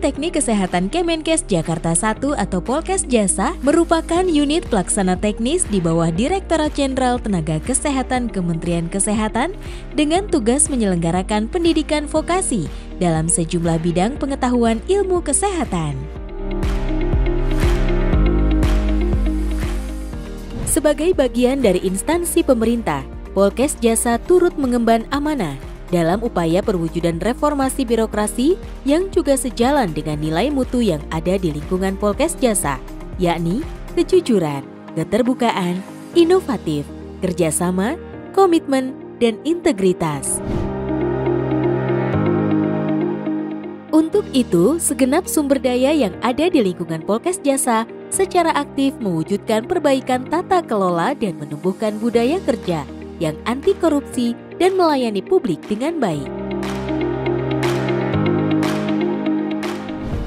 Teknik Kesehatan Kemenkes Jakarta 1 atau Polkes Jasa merupakan unit pelaksana teknis di bawah Direktorat Jenderal Tenaga Kesehatan Kementerian Kesehatan dengan tugas menyelenggarakan pendidikan vokasi dalam sejumlah bidang pengetahuan ilmu kesehatan. Sebagai bagian dari instansi pemerintah, Polkes Jasa turut mengemban amanah dalam upaya perwujudan reformasi birokrasi yang juga sejalan dengan nilai mutu yang ada di lingkungan Polkes Jasa, yakni kejujuran, keterbukaan, inovatif, kerjasama, komitmen, dan integritas. Untuk itu, segenap sumber daya yang ada di lingkungan Polkes Jasa secara aktif mewujudkan perbaikan tata kelola dan menumbuhkan budaya kerja yang anti korupsi dan melayani publik dengan baik.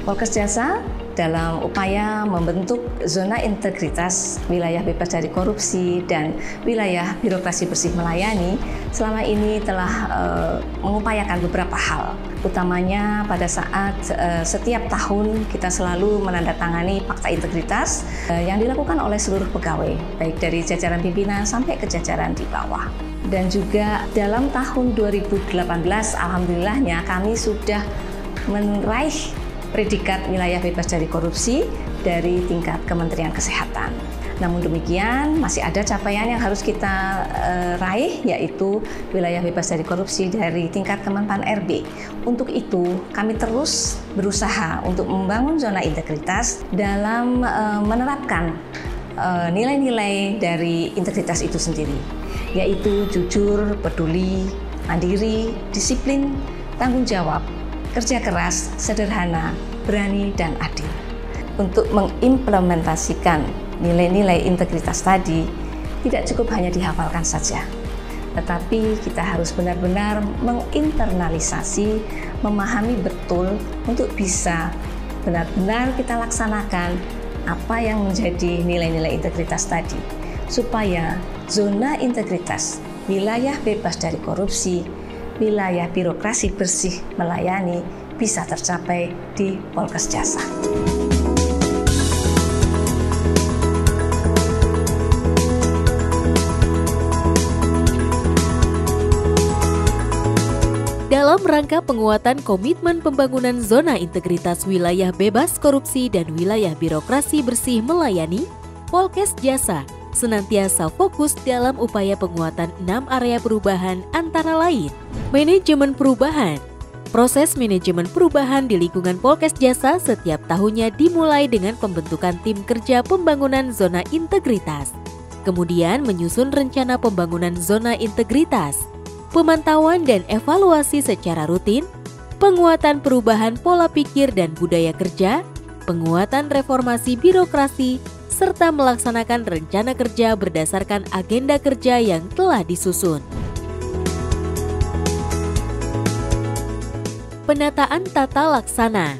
Polkes Jasa dalam upaya membentuk zona integritas wilayah bebas dari korupsi dan wilayah birokrasi bersih melayani selama ini telah mengupayakan beberapa hal. Utamanya pada saat setiap tahun kita selalu menandatangani fakta integritas yang dilakukan oleh seluruh pegawai, baik dari jajaran pimpinan sampai ke jajaran di bawah. Dan juga dalam tahun 2018, alhamdulillahnya kami sudah meraih predikat wilayah bebas dari korupsi dari tingkat Kementerian Kesehatan. Namun demikian, masih ada capaian yang harus kita raih, yaitu wilayah bebas dari korupsi dari tingkat Kemenpan RB. Untuk itu, kami terus berusaha untuk membangun zona integritas dalam menerapkan nilai-nilai dari integritas itu sendiri, yaitu jujur, peduli, mandiri, disiplin, tanggung jawab, kerja keras, sederhana, berani, dan adil. Untuk mengimplementasikan nilai-nilai integritas tadi, tidak cukup hanya dihafalkan saja, tetapi kita harus benar-benar menginternalisasi, memahami betul untuk bisa benar-benar kita laksanakan apa yang menjadi nilai-nilai integritas tadi, supaya zona integritas, wilayah bebas dari korupsi, wilayah birokrasi bersih melayani bisa tercapai di Polkes Jasa. Dalam rangka penguatan komitmen pembangunan zona integritas wilayah bebas korupsi dan wilayah birokrasi bersih melayani, Polkes Jasa senantiasa fokus dalam upaya penguatan 6 area perubahan antara lain. Manajemen perubahan. Proses manajemen perubahan di lingkungan Polkes Jasa setiap tahunnya dimulai dengan pembentukan tim kerja pembangunan zona integritas. Kemudian menyusun rencana pembangunan zona integritas, pemantauan dan evaluasi secara rutin, penguatan perubahan pola pikir dan budaya kerja, penguatan reformasi birokrasi, serta melaksanakan rencana kerja berdasarkan agenda kerja yang telah disusun. Penataan tata laksana.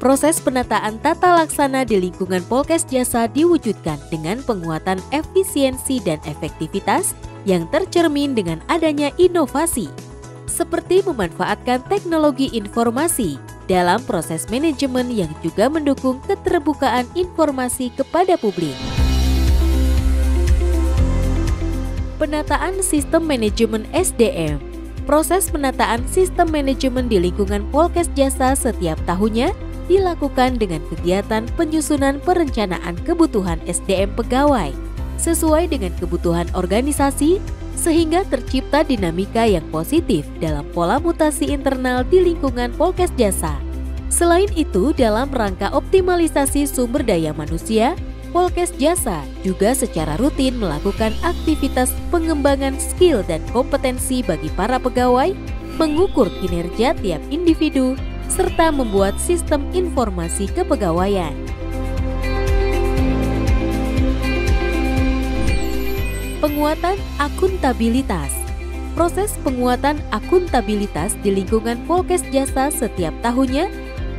Proses penataan tata laksana di lingkungan Polkes Jasa diwujudkan dengan penguatan efisiensi dan efektivitas yang tercermin dengan adanya inovasi, seperti memanfaatkan teknologi informasi dalam proses manajemen yang juga mendukung keterbukaan informasi kepada publik. Penataan sistem manajemen SDM. Proses penataan sistem manajemen di lingkungan Polkes Jasa setiap tahunnya dilakukan dengan kegiatan penyusunan perencanaan kebutuhan SDM pegawai sesuai dengan kebutuhan organisasi sehingga tercipta dinamika yang positif dalam pola mutasi internal di lingkungan Polkes Jasa. Selain itu, dalam rangka optimalisasi sumber daya manusia, Polkes Jasa juga secara rutin melakukan aktivitas pengembangan skill dan kompetensi bagi para pegawai, mengukur kinerja tiap individu, serta membuat sistem informasi kepegawaian. Penguatan akuntabilitas. Proses penguatan akuntabilitas di lingkungan Polkes Jasa setiap tahunnya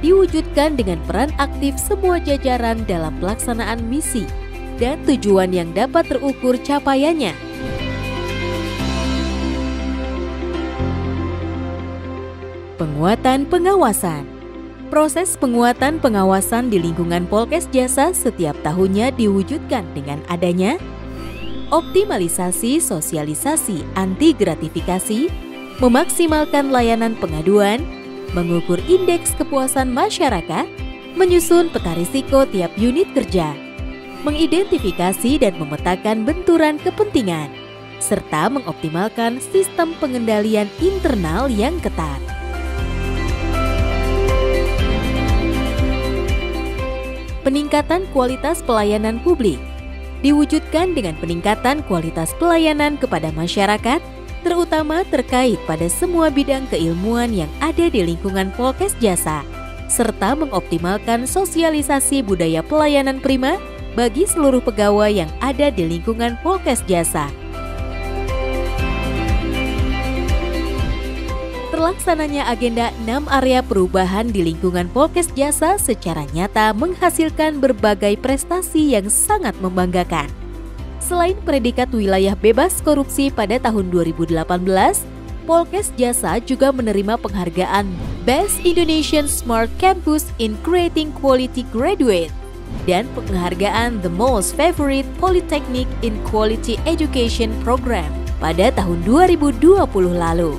diwujudkan dengan peran aktif semua jajaran dalam pelaksanaan misi dan tujuan yang dapat terukur capaiannya. Penguatan pengawasan. Proses penguatan pengawasan di lingkungan Polkes Jasa setiap tahunnya diwujudkan dengan adanya optimalisasi sosialisasi anti gratifikasi, memaksimalkan layanan pengaduan, mengukur indeks kepuasan masyarakat, menyusun peta risiko tiap unit kerja, mengidentifikasi dan memetakan benturan kepentingan, serta mengoptimalkan sistem pengendalian internal yang ketat. Peningkatan kualitas pelayanan publik diwujudkan dengan peningkatan kualitas pelayanan kepada masyarakat, terutama terkait pada semua bidang keilmuan yang ada di lingkungan Polkes Jasa, serta mengoptimalkan sosialisasi budaya pelayanan prima bagi seluruh pegawai yang ada di lingkungan Polkes Jasa. Terlaksananya agenda 6 area perubahan di lingkungan Polkes Jasa secara nyata menghasilkan berbagai prestasi yang sangat membanggakan. Selain predikat wilayah bebas korupsi pada tahun 2018, Polkes Jasa juga menerima penghargaan Best Indonesian Smart Campus in Creating Quality Graduate dan penghargaan The Most Favorite Polytechnic in Quality Education Program pada tahun 2020 lalu.